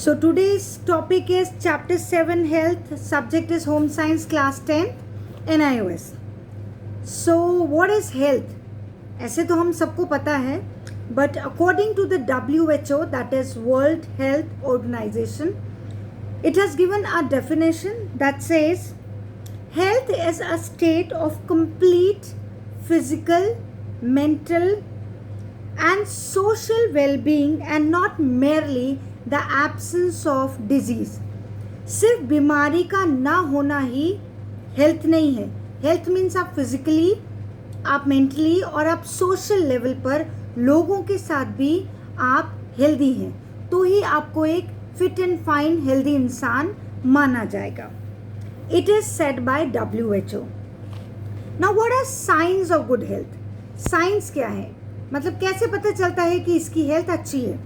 So today's topic is chapter 7 health, subject is home science class 10 NIOS. So what is health? ऐसे तो हम सबको पता है, but according to the WHO, that is World Health Organization, it has given a definition that says health is a state of complete physical, mental and social well-being and not merely the absence of disease. सिर्फ बीमारी का ना होना ही health नहीं है. Health means आप physically, आप mentally और आप सोशल लेवल पर लोगों के साथ भी आप हेल्दी हैं, तो ही आपको एक फिट एंड फाइन हेल्दी इंसान माना जाएगा. It is said by WHO. Now what are signs of good health? Signs क्या है, मतलब कैसे पता चलता है कि इसकी हेल्थ अच्छी है?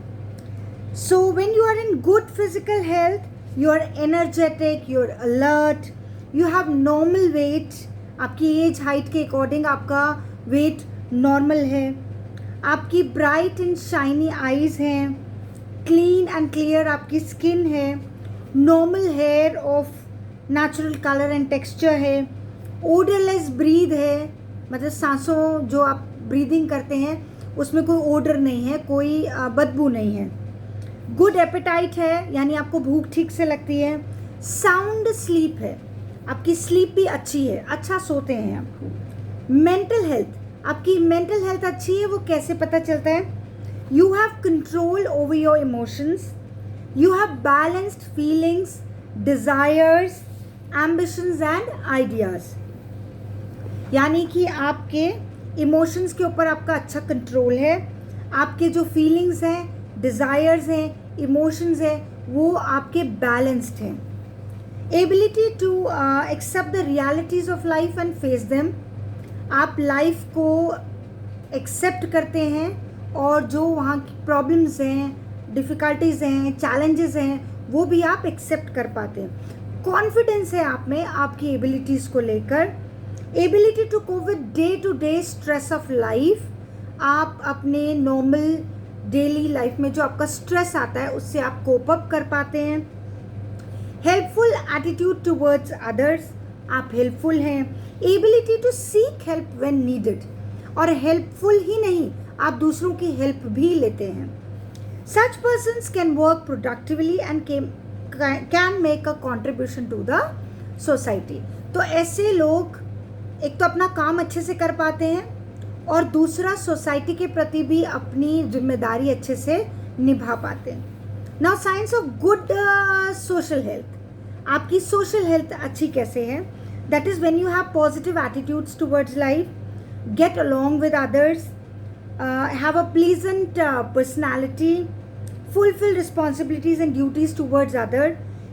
So when you are in good physical health, you are energetic, you are alert, you have normal weight, आपकी एज हाइट के अकॉर्डिंग आपका वेट नॉर्मल है, आपकी ब्राइट एंड शाइनी आईज हैं, क्लीन एंड क्लियर आपकी skin है, normal hair of natural colour and texture है, odourless breath है, मतलब सांसों जो आप ब्रीदिंग करते हैं उसमें कोई ओडर नहीं है, कोई बदबू नहीं है. गुड एपेटाइट है, यानी आपको भूख ठीक से लगती है. साउंड स्लीप है, आपकी स्लीप भी अच्छी है, अच्छा सोते हैं आप. मेंटल हेल्थ, आपकी मेंटल हेल्थ अच्छी है, वो कैसे पता चलता है? You have control over your emotions, you have balanced feelings, desires, ambitions and ideas. यानी कि आपके इमोशंस के ऊपर आपका अच्छा कंट्रोल है, आपके जो फीलिंग्स हैं, डिज़ायर्स हैं, इमोशंस हैं, वो आपके बैलेंस्ड हैं. Ability to accept the realities of life and face them, आप लाइफ को एक्सेप्ट करते हैं और जो वहाँ की प्रॉब्लम्स हैं, डिफ़िकल्टीज़ हैं, चैलेंजेस हैं, वो भी आप एक्सेप्ट कर पाते हैं. कॉन्फिडेंस है आप में आपकी एबिलिटीज़ को लेकर. Ability to cope with day to day stress of life, आप अपने नॉर्मल डेली लाइफ में जो आपका स्ट्रेस आता है उससे आप कोप अप कर पाते हैं. हेल्पफुल एटीट्यूड टूवर्ड्स अदर्स, आप हेल्पफुल हैं. Ability to seek help when needed, और हेल्पफुल ही नहीं, आप दूसरों की हेल्प भी लेते हैं. Such persons can work productively and can make a contribution to the society. तो ऐसे लोग एक तो अपना काम अच्छे से कर पाते हैं और दूसरा सोसाइटी के प्रति भी अपनी जिम्मेदारी अच्छे से निभा पाते हैं. Now science of good social health, आपकी सोशल हेल्थ अच्छी कैसे है? That is when you have positive attitudes towards life, get along with others, have a pleasant personality, fulfill responsibilities and duties towards other,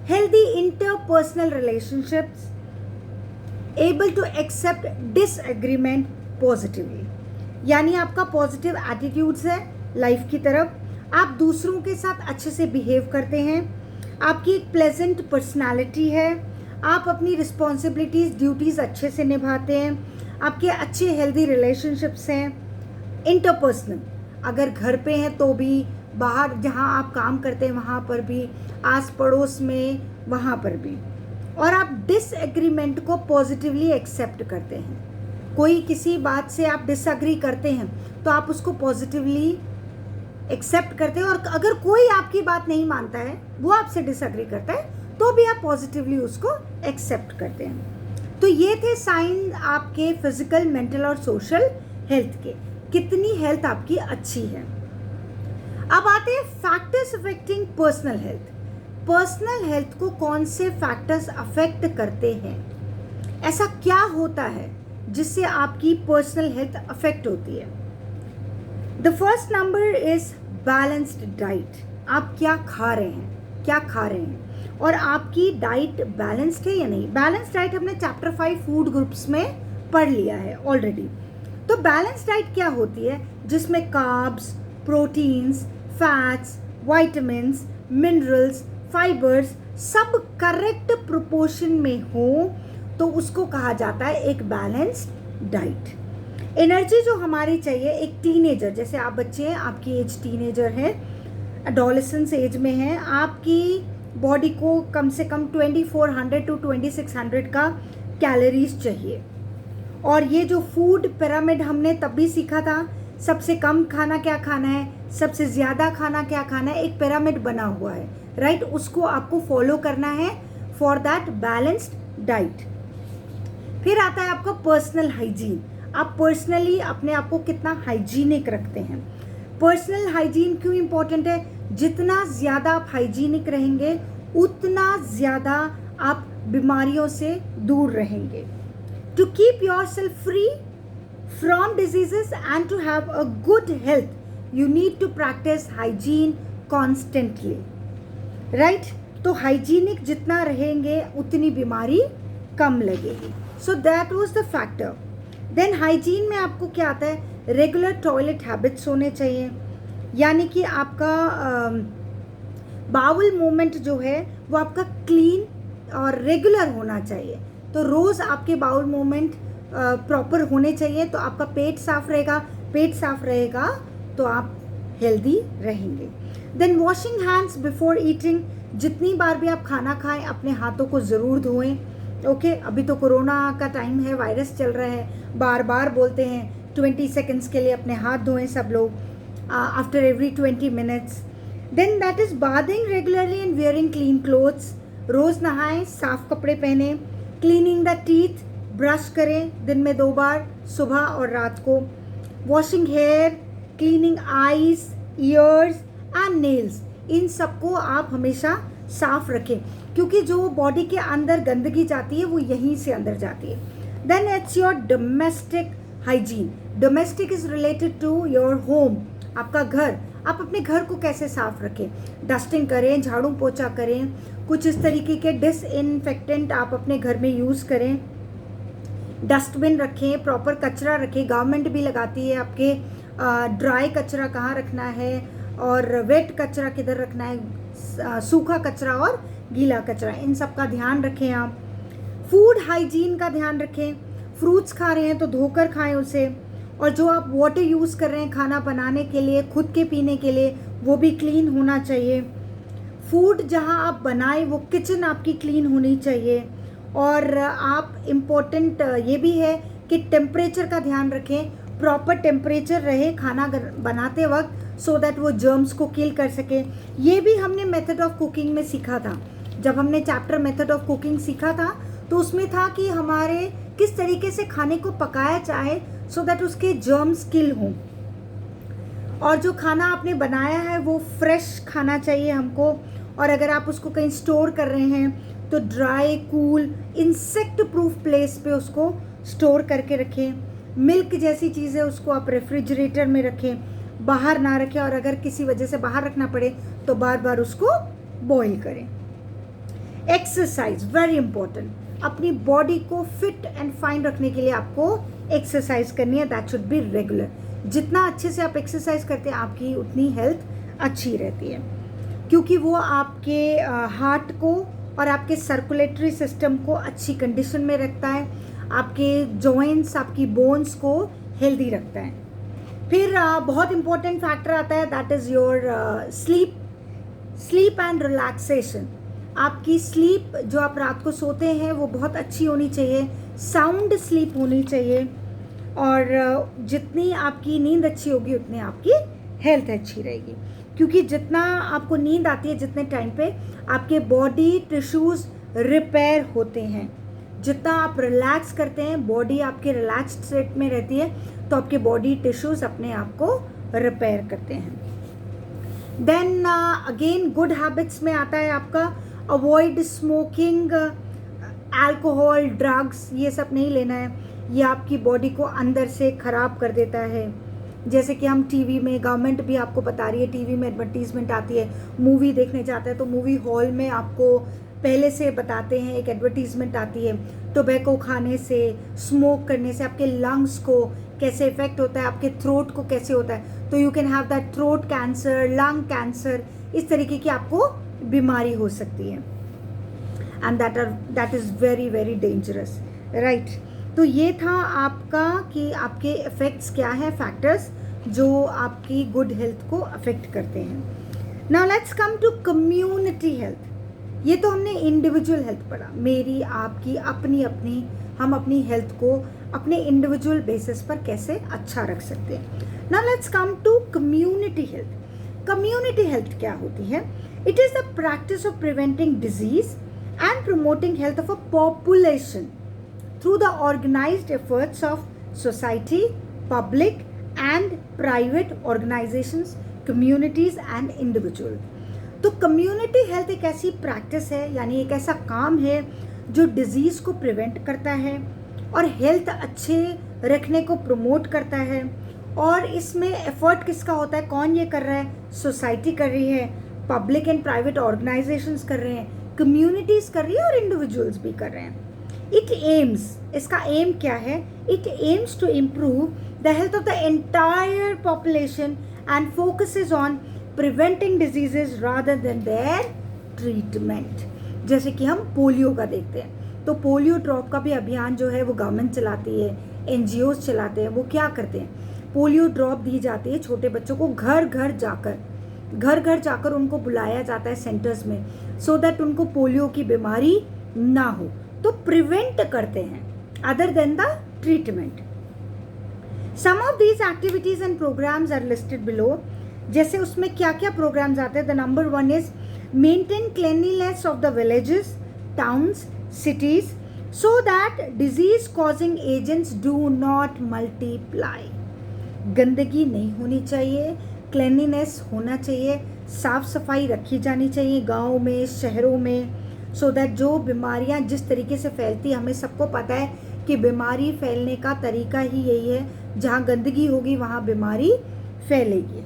healthy interpersonal relationships, able to accept disagreement positively. यानी आपका positive attitudes है life की तरफ, आप दूसरों के साथ अच्छे से बिहेव करते हैं, आपकी एक प्लेजेंट पर्सनालिटी है, आप अपनी रिस्पॉन्सिबिलिटीज़ ड्यूटीज़ अच्छे से निभाते हैं, आपके अच्छे हेल्दी रिलेशनशिप्स हैं. इंटरपर्सनल, अगर घर पे हैं तो भी, बाहर जहाँ आप काम करते हैं वहाँ पर भी, आस पड़ोस में वहाँ पर भी. और आप डिसएग्रीमेंट को पॉजिटिवली एक्सेप्ट करते हैं. कोई किसी बात से आप डिसएग्री करते हैं तो आप उसको पॉजिटिवली एक्सेप्ट करते हैं, और अगर कोई आपकी बात नहीं मानता है, वो आपसे डिसएग्री करता है, तो भी आप पॉजिटिवली उसको एक्सेप्ट करते हैं. तो ये थे साइन आपके फिजिकल, मेंटल और सोशल हेल्थ के, कितनी हेल्थ आपकी अच्छी है. अब आते हैं factors affecting personal health. Personal health को कौन से फैक्टर्स अफेक्ट करते हैं? ऐसा क्या होता है जिससे आपकी पर्सनल हेल्थ अफेक्ट होती है? The first number is balanced diet. आप क्या खा रहे हैं, क्या खा रहे हैं, और आपकी डाइट बैलेंस्ड है या नहीं. बैलेंस्ड डाइट हमने चैप्टर 5 फूड ग्रुप्स में पढ़ लिया है ऑलरेडी. तो बैलेंस्ड डाइट क्या होती है? जिसमें carbs, proteins, fats, vitamins, minerals, fibres सब करेक्ट प्रोपोर्शन में हो, तो उसको कहा जाता है एक बैलेंस्ड डाइट. एनर्जी जो हमारी चाहिए, एक टीनेजर, जैसे आप बच्चे हैं, आपकी एज टीनेजर है, एडोलेसेंस एज में हैं, आपकी बॉडी को कम से कम 2400 टू 2600 का कैलोरीज चाहिए। और ये जो फूड पिरामिड हमने तब भी सीखा था, सबसे कम खाना क्या खाना है, सबसे ज़्यादा खाना क्या खाना है, एक पिरामिड बना हुआ है, राइट? उसको आपको फॉलो करना है फॉर दैट बैलेंस्ड डाइट। फिर आता है आपका पर्सनल हाइजीन। आप पर्सनली अपने आप को कितना हाइजीनिक रखते हैं। पर्सनल हाइजीन क्यों इम्पोर्टेंट है? जितना ज़्यादा आप हाइजीनिक रहेंगे उतना ज़्यादा आप बीमारियों से दूर रहेंगे। To keep yourself free from diseases and to have a good health you need to practise hygiene constantly, right? तो हाइजीनिक जितना रहेंगे उतनी बीमारी कम लगेगी। So that was the factor. Then hygiene में आपको क्या आता है? रेगुलर टॉयलेट हैबिट्स होने चाहिए, यानी कि आपका बाउल मूवमेंट जो है वो आपका क्लीन और रेगुलर होना चाहिए। तो रोज़ आपके बाउल मूवमेंट प्रॉपर होने चाहिए, तो आपका पेट साफ रहेगा, पेट साफ रहेगा तो आप हेल्दी रहेंगे। Then washing hands before eating, जितनी बार भी आप खाना खाएं अपने हाथों को ज़रूर धोएं। ओके, अभी तो कोरोना का टाइम है, वायरस चल रहा है, बार बार बोलते हैं 20 सेकेंड्स के लिए अपने हाथ धोएं सब लोग after every 20 minutes. Then that is bathing regularly and wearing clean clothes, रोज़ नहाएं, साफ कपड़े पहने। क्लीनिंग द टीथ, ब्रश करें दिन में 2 बार, सुबह और रात को। Washing hair, cleaning eyes, ears and nails, इन सबको आप हमेशा साफ रखें, क्योंकि जो बॉडी के अंदर गंदगी जाती है वो यहीं से अंदर जाती है। Then it's your domestic hygiene. Domestic is related to your home, आपका घर। आप अपने घर को कैसे साफ रखें? डस्टिंग करें, झाड़ू पोछा करें, कुछ इस तरीके के डिसइंफेक्टेंट आप अपने घर में यूज़ करें। डस्टबिन रखें, प्रॉपर कचरा रखें। गवर्नमेंट भी लगाती है आपके ड्राई कचरा कहाँ रखना है और वेट कचरा किधर रखना है, सूखा कचरा और गीला कचरा, इन सब का ध्यान रखें आप। फूड हाइजीन का ध्यान रखें। फ्रूट्स खा रहे हैं तो धोकर खाएं उसे, और जो आप वाटर यूज़ कर रहे हैं खाना बनाने के लिए, खुद के पीने के लिए, वो भी क्लीन होना चाहिए। फूड जहां आप बनाएं वो किचन आपकी क्लीन होनी चाहिए। और आप इम्पोर्टेंट ये भी है कि टेम्परेचर का ध्यान रखें, प्रॉपर टेम्परेचर रहे खाना बनाते वक्त, सो दैट वो जर्म्स को किल कर सके। ये भी हमने मेथड ऑफ कुकिंग में सीखा था। जब हमने चैप्टर मेथड ऑफ कुकिंग सीखा था तो उसमें था कि हमारे किस तरीके से खाने को पकाया जाए सो दैट उसके जर्म्स किल हों, और जो खाना आपने बनाया है वो फ्रेश खाना चाहिए हमको। और अगर आप उसको कहीं स्टोर कर रहे हैं तो dry, cool, insect proof place पे उसको स्टोर करके रखें। मिल्क जैसी चीज़ें उसको आप रेफ्रिजरेटर में रखें, बाहर ना रखें, और अगर किसी वजह से बाहर रखना पड़े तो बार बार उसको बॉईल करें। Exercise very important. अपनी बॉडी को फिट एंड फाइन रखने के लिए आपको एक्सरसाइज करनी है, दैट शुड बी रेगुलर। जितना अच्छे से आप एक्सरसाइज करते हैं आपकी उतनी हेल्थ अच्छी रहती है, क्योंकि वो आपके हार्ट को और आपके सर्कुलेटरी सिस्टम को अच्छी कंडीशन में रखता है, आपके जॉइंट्स, आपकी बोन्स को हेल्दी रखता है। फिर बहुत इंपॉर्टेंट फैक्टर आता है, that is your sleep and relaxation. आपकी स्लीप, जो आप रात को सोते हैं, वो बहुत अच्छी होनी चाहिए, साउंड स्लीप होनी चाहिए। और जितनी आपकी नींद अच्छी होगी उतनी आपकी हेल्थ अच्छी रहेगी, क्योंकि जितना आपको नींद आती है जितने टाइम पे, आपके बॉडी टिश्यूज़ रिपेयर होते हैं। जितना आप रिलैक्स करते हैं, बॉडी आपके रिलैक्स्ड स्टेट में रहती है, तो आपके बॉडी टिश्यूज़ अपने आप को रिपेयर करते हैं। देन अगेन गुड हैबिट्स में आता है आपका अवॉइड स्मोकिंग, अल्कोहल, ड्रग्स, ये सब नहीं लेना है। ये आपकी बॉडी को अंदर से ख़राब कर देता है। जैसे कि हम टीवी में, गवर्नमेंट भी आपको बता रही है, टीवी में एडवर्टीजमेंट आती है, मूवी देखने जाते हैं तो मूवी हॉल में आपको पहले से बताते हैं, एक एडवर्टीजमेंट आती है, टोबैको खाने से, स्मोक करने से आपके लंग्स को कैसे इफेक्ट होता है, आपके थ्रोट को कैसे होता है। तो you can have that throat cancer, lung cancer, इस तरीके की आपको बीमारी हो सकती है, and that is very very dangerous, right. तो ये था आपका कि आपके इफ़ेक्ट्स क्या हैं, फैक्टर्स जो आपकी गुड हेल्थ को अफेक्ट करते हैं। Now let's come to community health. ये तो हमने इंडिविजुअल हेल्थ पढ़ा, मेरी आपकी अपनी अपनी, हम अपनी हेल्थ को अपने इंडिविजुअल बेसिस पर कैसे अच्छा रख सकते हैं। Now let's come to community health. Community health क्या होती है? It is the practice of preventing disease and promoting health of a population through the organized efforts of society, public and private organizations, communities and individual। तो community health एक ऐसी practice है, यानी एक ऐसा काम है जो डिजीज़ को प्रिवेंट करता है और हेल्थ अच्छे रखने को प्रमोट करता है। और इसमें एफर्ट किसका होता है? कौन ये कर रहा है? सोसाइटी कर रही है, पब्लिक एंड प्राइवेट ऑर्गेनाइजेशंस कर रहे हैं, कम्युनिटीज कर रही है और इंडिविजुअल्स भी कर रहे हैं। इट एम्स, इसका एम क्या है? It aims to improve the health of the entire population and focuses on preventing diseases rather than their treatment. जैसे कि हम पोलियो का देखते हैं, तो पोलियो ड्रॉप का भी अभियान जो है वो गवर्नमेंट चलाती है, एनजीओज चलाते हैं। वो क्या करते हैं? पोलियो ड्रॉप दी जाती है छोटे बच्चों को, घर घर जाकर उनको बुलाया जाता है सेंटर्स में, सो दैट उनको पोलियो की बीमारी ना हो। तो प्रिवेंट करते हैं other than the treatment. Some of these activities and programmes are listed below. जैसे उसमें क्या क्या प्रोग्राम्स आते हैं? The number 1 is maintain cleanliness of the villages, towns, cities so that disease causing agents do not multiply. गंदगी नहीं होनी चाहिए, क्लीनलीनेस होना चाहिए, साफ सफाई रखी जानी चाहिए गाँव में, शहरों में, सो दैट जो बीमारियां जिस तरीके से फैलती, हमें सबको पता है कि बीमारी फैलने का तरीका ही यही है, जहाँ गंदगी होगी वहाँ बीमारी फैलेगी।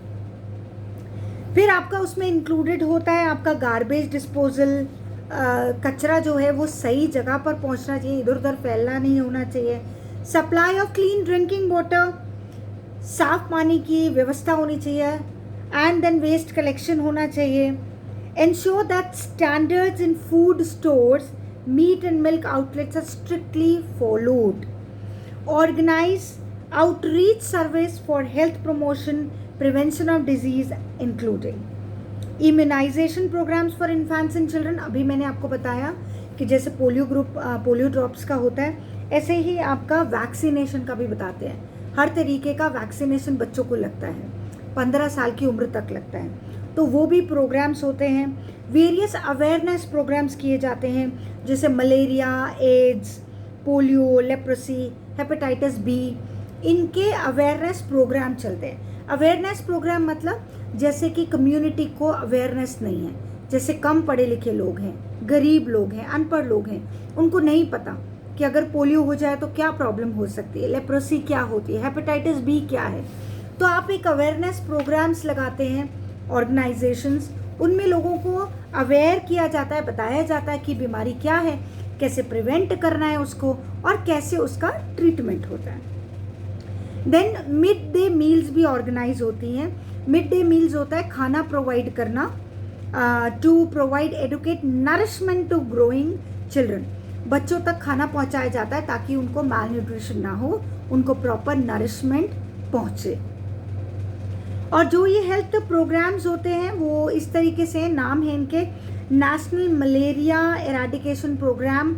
फिर आपका उसमें इंक्लूडेड होता है आपका गार्बेज डिस्पोजल। कचरा जो है वो सही जगह पर पहुँचना चाहिए, इधर उधर फैलना नहीं होना चाहिए। Supply of clean drinking water, साफ पानी की व्यवस्था होनी चाहिए। एंड देन वेस्ट कलेक्शन होना चाहिए। Ensure that standards in food stores, meat and milk outlets are strictly followed. Organise outreach service for health promotion, prevention of disease including immunisation programmes for infants and children. अभी मैंने आपको बताया कि जैसे polio drops का होता है, ऐसे ही आपका वैक्सीनेशन का भी बताते हैं। हर तरीके का वैक्सीनेशन बच्चों को लगता है, 15 साल की उम्र तक लगता है, तो वो भी प्रोग्राम्स होते हैं। वेरियस अवेयरनेस प्रोग्राम्स किए जाते हैं, जैसे malaria, AIDS, polio, leprosy, hepatitis B, इनके अवेयरनेस प्रोग्राम चलते हैं। अवेयरनेस प्रोग्राम मतलब जैसे कि कम्युनिटी को अवेयरनेस नहीं है, जैसे कम पढ़े लिखे लोग हैं, गरीब लोग हैं, अनपढ़ लोग हैं, उनको नहीं पता कि अगर पोलियो हो जाए तो क्या प्रॉब्लम हो सकती है, लेप्रोसी क्या होती है, हेपेटाइटिस बी क्या है। तो आप एक अवेयरनेस प्रोग्राम्स लगाते हैं ऑर्गेनाइजेशंस, उनमें लोगों को अवेयर किया जाता है, बताया जाता है कि बीमारी क्या है, कैसे प्रिवेंट करना है उसको और कैसे उसका ट्रीटमेंट होता है। देन मिड डे मील्स भी ऑर्गेनाइज होती हैं। मिड डे मील्स होता है खाना प्रोवाइड करना, to provide adequate nourishment to growing children. बच्चों तक खाना पहुंचाया जाता है ताकि उनको माल न्यूट्रिशन ना हो, उनको प्रॉपर नरिशमेंट पहुंचे। और जो ये हेल्थ प्रोग्राम्स होते हैं वो इस तरीके से नाम है इनके: national malaria eradication programme,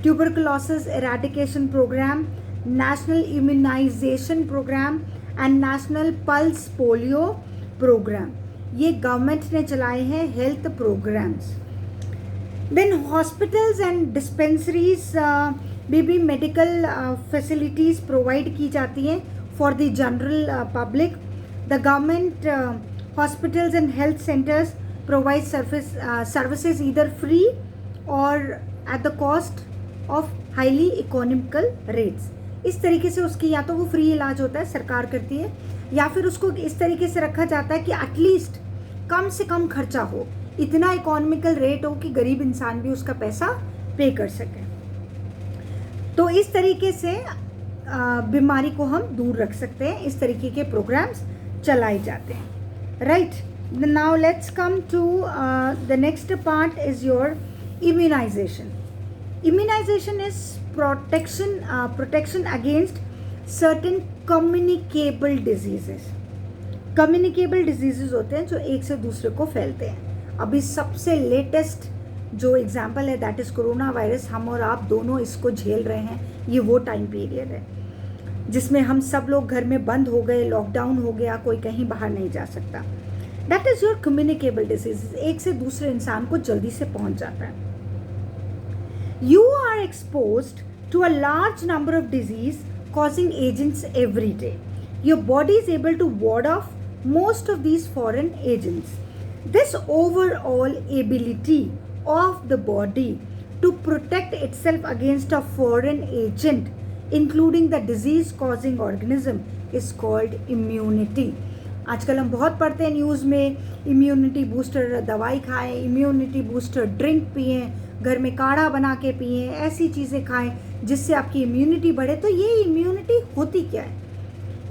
tuberculosis eradication programme, national immunisation programme and national pulse polio programme. ये गवर्नमेंट ने चलाए हैं health programmes. Then hospitals and dispensaries भी मेडिकल फैसिलिटीज़ प्रोवाइड की जाती हैं for the general public. The government hospitals and health centres provide services either free or at the cost of highly economical rates. इस तरीके से उसकी या तो वो फ्री इलाज होता है, सरकार करती है, या फिर उसको इस तरीके से रखा जाता है कि एटलीस्ट कम से कम खर्चा हो, इतना इकोनॉमिकल रेट हो कि गरीब इंसान भी उसका पैसा पे कर सके। तो इस तरीके से बीमारी को हम दूर रख सकते हैं, इस तरीके के प्रोग्राम्स चलाए जाते हैं। Right, now let's come to the next part is your immunisation. Immunization is protection against certain communicable diseases. Communicable diseases होते हैं जो एक से दूसरे को फैलते हैं। अभी सबसे लेटेस्ट जो एग्जाम्पल है दैट इज़ कोरोना वायरस। हम और आप दोनों इसको झेल रहे हैं। ये वो टाइम पीरियड है जिसमें हम सब लोग घर में बंद हो गए, लॉकडाउन हो गया, कोई कहीं बाहर नहीं जा सकता। That is your communicable disease. एक से दूसरे इंसान को जल्दी से पहुंच जाता है। You are exposed to a large number of disease causing agents every day. Your body is able to ward off most of these foreign agents. This overall ability of the body to protect itself against a foreign agent, including the disease causing organism, is called immunity. आजकल हम बहुत पढ़ते हैं news में, immunity booster दवाई खाएं, immunity booster drink पिएं, घर में काढ़ा बना के पिएं, ऐसी चीज़ें खाएं जिससे आपकी इम्यूनिटी बढ़े। तो ये इम्यूनिटी होती क्या है?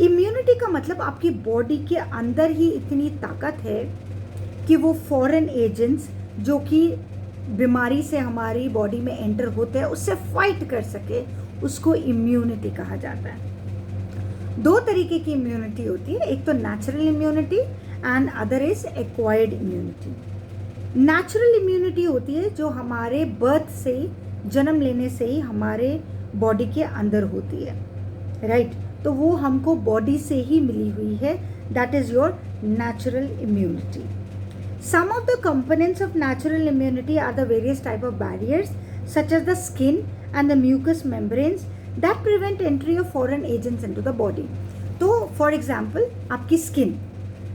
इम्यूनिटी का मतलब आपकी बॉडी के अंदर ही इतनी ताकत है कि वो फॉरेन एजेंट्स जो कि बीमारी से हमारी बॉडी में एंटर होते हैं उससे फाइट कर सके, उसको इम्यूनिटी कहा जाता है। दो तरीके की इम्यूनिटी होती है, एक तो natural immunity and other is acquired immunity. Natural immunity होती है जो हमारे बर्थ से ही, जन्म लेने से ही हमारे बॉडी के अंदर होती है, राइट? तो वो हमको बॉडी से ही मिली हुई है, that is your natural immunity. Some of the components of natural immunity are the various type of barriers such as the skin and the mucous membranes that prevent entry of foreign agents into the body. तो for example आपकी skin,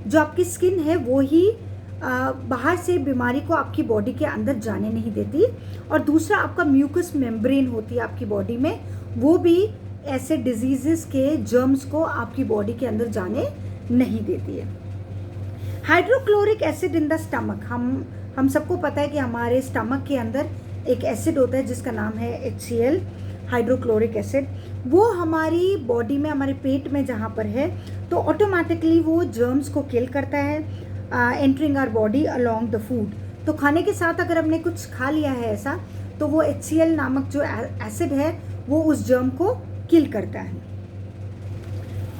जो आपकी skin है वो ही बाहर से बीमारी को आपकी बॉडी के अंदर जाने नहीं देती, और दूसरा आपका म्यूकस मेम्ब्रेन होती है आपकी बॉडी में, वो भी ऐसे डिजीजेस के जर्म्स को आपकी बॉडी के अंदर जाने नहीं देती है। Hydrochloric acid in the stomach, हम सबको पता है कि हमारे स्टमक के अंदर एक एसिड होता है जिसका नाम है HCl, हाइड्रोक्लोरिक एसिड। वो हमारी बॉडी में, हमारे पेट में जहाँ पर है, तो ऑटोमेटिकली वो जर्म्स को किल करता है entering our body along the food. तो खाने के साथ अगर हमने कुछ खा लिया है ऐसा, तो वो HCl नामक जो एसिड है वो उस जर्म को किल करता है।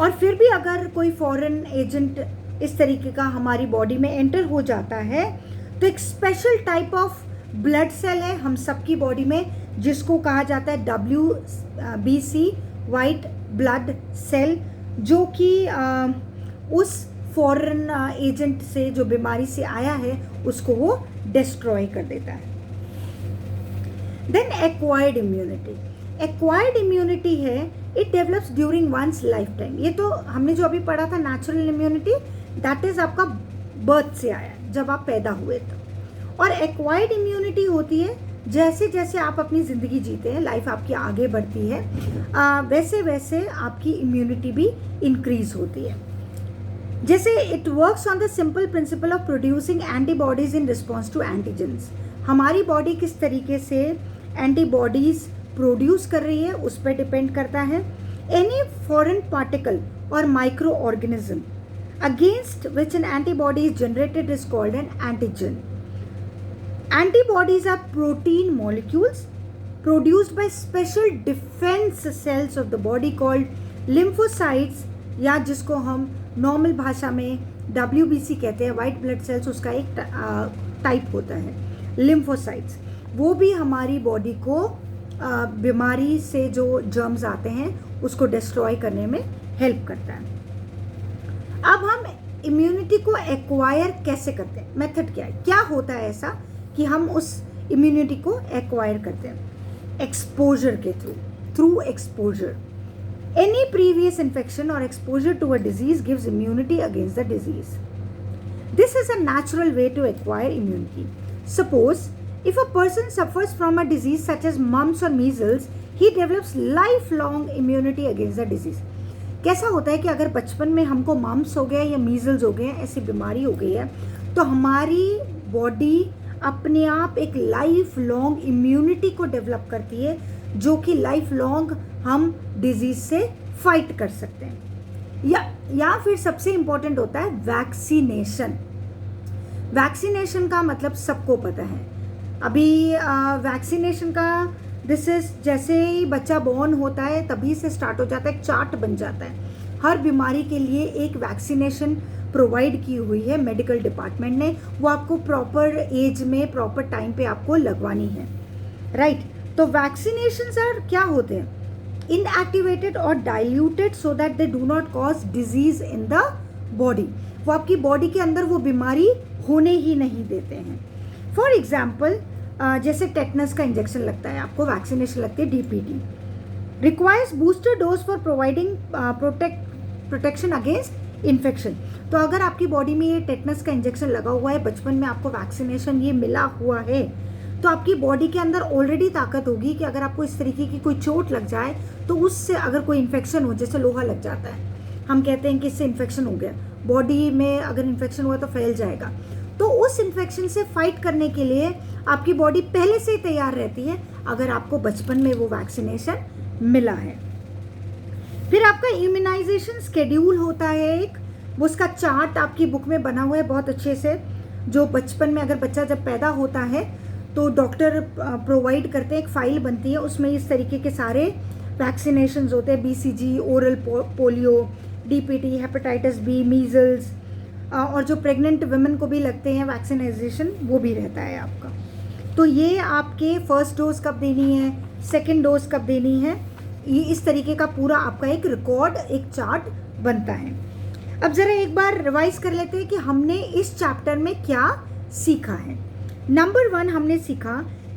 और फिर भी अगर कोई फॉरेन एजेंट इस तरीके का हमारी बॉडी में एंटर हो जाता है, तो एक special type of blood cell है हम सबकी बॉडी में जिसको कहा जाता है WBC, वाइट ब्लड सेल, जो कि उस फॉरेन एजेंट से, जो बीमारी से आया है, उसको वो डिस्ट्रॉय कर देता है। Then acquired immunity. Acquired immunity है, it develops during one's life time. ये तो हमने जो अभी पढ़ा था नेचुरल इम्यूनिटी, दैट इज आपका बर्थ से आया, जब आप पैदा हुए तो। और एक्वायर्ड इम्यूनिटी होती है जैसे जैसे आप अपनी ज़िंदगी जीते हैं, लाइफ आपकी आगे बढ़ती है, वैसे वैसे आपकी इम्यूनिटी भी इंक्रीज होती है। जैसे it works on the simple principle of producing antibodies in response to antigens. हमारी बॉडी किस तरीके से एंटीबॉडीज प्रोड्यूस कर रही है उस पर डिपेंड करता है। एनी फॉरेन पार्टिकल और micro organism against which an antibody is generated is called an antigen. Antibodies are protein molecules produced by special defense cells of the body called lymphocytes, या जिसको हम नॉर्मल भाषा में WBC कहते हैं, white blood cells, उसका एक type होता है लिम्फोसाइट्स। वो भी हमारी बॉडी को बीमारी से जो जर्म्स आते हैं उसको डिस्ट्रॉय करने में हेल्प करता है। अब हम इम्यूनिटी को एक्वायर कैसे करते हैं, मेथड क्या है, क्या होता है ऐसा कि हम उस इम्यूनिटी को एक्वायर करते हैं? एक्सपोजर के through exposure. Any previous infection or exposure to a disease gives immunity against the disease. This is a natural way to acquire immunity. Suppose if a person suffers from a disease such as mumps or measles, he develops lifelong immunity against the disease. कैसा होता है कि अगर बचपन में हमको mums हो गया या मीजल्स हो गए, ऐसी बीमारी हो गई है, तो हमारी बॉडी अपने आप एक लाइफ लॉन्ग इम्यूनिटी को डेवलप करती है, जो कि लाइफ लॉन्ग हम डिजीज से फाइट कर सकते हैं। या फिर सबसे इम्पोर्टेंट होता है वैक्सीनेशन। वैक्सीनेशन का मतलब सबको पता है। अभी वैक्सीनेशन का दिस इज, जैसे ही बच्चा बॉर्न होता है तभी से स्टार्ट हो जाता है, एक चार्ट बन जाता है। हर बीमारी के लिए एक वैक्सीनेशन प्रोवाइड की हुई है मेडिकल डिपार्टमेंट ने, वो आपको प्रॉपर एज में प्रॉपर टाइम पे आपको लगवानी है, राइट। तो वैक्सीनेशंस आर क्या होते हैं, इनएक्टिवेटेड और diluted so that they do not cause disease in the body, वो आपकी बॉडी के अंदर वो बीमारी होने ही नहीं देते हैं। फॉर एग्जाम्पल जैसे टेटनस का इंजेक्शन लगता है आपको, वैक्सीनेशन लगती है DPT, requires booster dose for providing protection against infection. तो अगर आपकी बॉडी में ये टेटनस का इंजेक्शन लगा हुआ है, बचपन में आपको वैक्सीनेशन ये मिला हुआ है, तो आपकी बॉडी के अंदर ऑलरेडी ताकत होगी कि अगर आपको इस तरीके की कोई चोट लग जाए तो उससे अगर कोई इन्फेक्शन हो, जैसे लोहा लग जाता है, हम कहते हैं कि इससे इन्फेक्शन हो गया, बॉडी में अगर इन्फेक्शन हुआ तो फैल जाएगा, तो उस इन्फेक्शन से फाइट करने के लिए आपकी बॉडी पहले से ही तैयार रहती है अगर आपको बचपन में वो वैक्सीनेशन मिला है। फिर आपका इम्यूनाइजेशन स्केड्यूल होता है एक, वो उसका चार्ट आपकी बुक में बना हुआ है बहुत अच्छे से, जो बचपन में अगर बच्चा जब पैदा होता है तो डॉक्टर प्रोवाइड करते हैं, एक फाइल बनती है, उसमें इस तरीके के सारे वैक्सीनेशंस होते हैं, BCG, oral polio, DPT, hepatitis B, measles, और जो प्रेग्नेंट वुमेन को भी लगते हैं वैक्सीनाइजेशन वो भी रहता है आपका। तो ये आपके फर्स्ट डोज कब देनी है, सेकेंड डोज कब देनी है, ये इस तरीके का पूरा आपका एक रिकॉर्ड, एक चार्ट बनता है। अब ज़रा एक बार रिवाइज कर लेते हैं कि हमने इस चैप्टर में क्या सीखा है। नंबर 1 हमने सीखा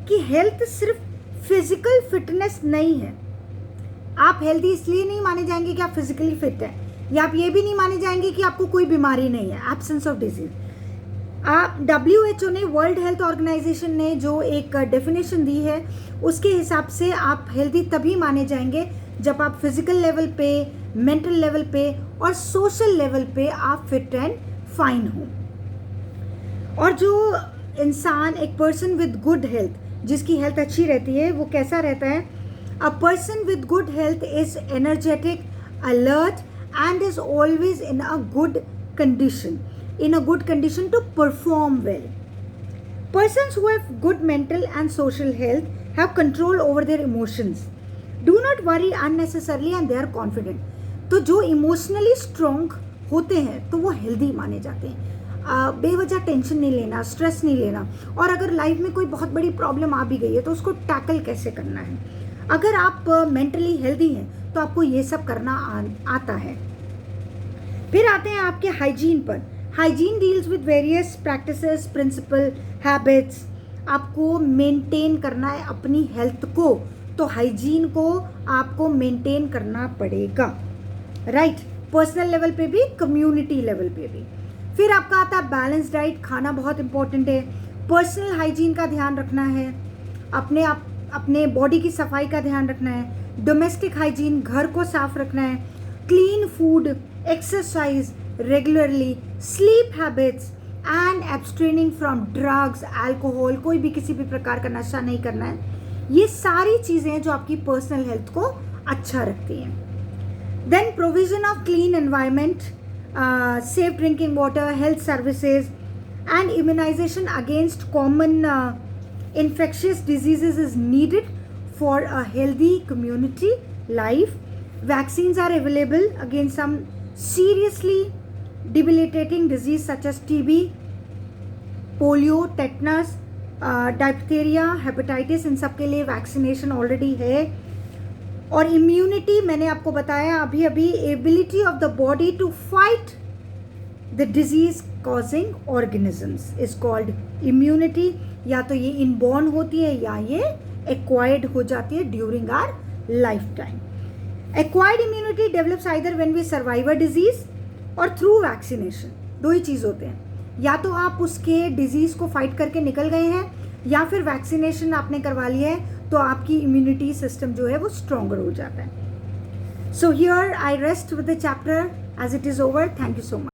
कि हेल्थ सिर्फ फिजिकल फिटनेस नहीं है। आप हेल्दी इसलिए नहीं माने जाएंगे कि आप फिजिकली फिट हैं, या आप ये भी नहीं माने जाएंगे कि आपको कोई बीमारी नहीं है, एब्सेंस ऑफ डिजीज। आप WHO ने, वर्ल्ड हेल्थ ऑर्गेनाइजेशन ने जो एक डेफिनेशन दी है, उसके हिसाब से आप हेल्दी तभी माने जाएंगे जब आप फिजिकल लेवल पे, मेंटल लेवल पे और सोशल लेवल पे आप फिट एंड फाइन हो। और जो इंसान, एक पर्सन विद गुड हेल्थ, जिसकी हेल्थ अच्छी रहती है, वो कैसा रहता है? A person with good health is energetic, alert and is always in a good condition to perform well. Persons who have good mental and social health have control over their emotions, do not worry unnecessarily and they are confident. तो जो emotionally strong होते हैं तो वो healthy माने जाते हैं। बेवजह टेंशन नहीं लेना, स्ट्रेस नहीं लेना, और अगर लाइफ में कोई बहुत बड़ी प्रॉब्लम आ भी गई है तो उसको टैकल कैसे करना है। अगर आप मेंटली हेल्दी हैं तो आपको ये सब करना आता है। फिर आते हैं आपके हाइजीन पर। Hygiene deals with various practices, principle, habits. आपको मेंटेन करना है अपनी हेल्थ को, तो हाइजीन को आपको मेंटेन करना पड़ेगा, राइट। पर्सनल लेवल पे भी, कम्युनिटी लेवल पे भी। फिर आपका आता है बैलेंस डाइट, खाना बहुत इंपॉर्टेंट है। पर्सनल हाइजीन का ध्यान रखना है, अपने बॉडी की सफाई का ध्यान रखना है। डोमेस्टिक हाइजीन, घर को साफ रखना है। Clean food, exercise regularly, sleep habits and abstaining from drugs, alcohol, कोई भी किसी भी प्रकार का नशा नहीं करना है। ये सारी चीज़ें जो आपकी पर्सनल हेल्थ को अच्छा रखती हैं। Then provision of clean environment, safe drinking water, health services and immunisation against common infectious diseases is needed for a healthy community life. Vaccines are available against some seriously debilitating disease such as TB, polio, tetanus, diphtheria, hepatitis, इन सब के लिए vaccination already है। और immunity मैंने आपको बताया अभी अभी, ability of the body to fight the disease causing organisms is called immunity. या तो ये इनबॉर्न होती है या ये एक्वायर्ड हो जाती है during our lifetime. Acquired immunity develops either when we survive a disease और थ्रू वैक्सीनेशन। दो ही चीज़ होते हैं, या तो आप उसके डिजीज़ को फाइट करके निकल गए हैं, या फिर वैक्सीनेशन आपने करवा लिया है तो आपकी इम्यूनिटी सिस्टम जो है वो स्ट्रॉन्गर हो जाता है। So here I rest with the chapter as it is over. Thank you so much.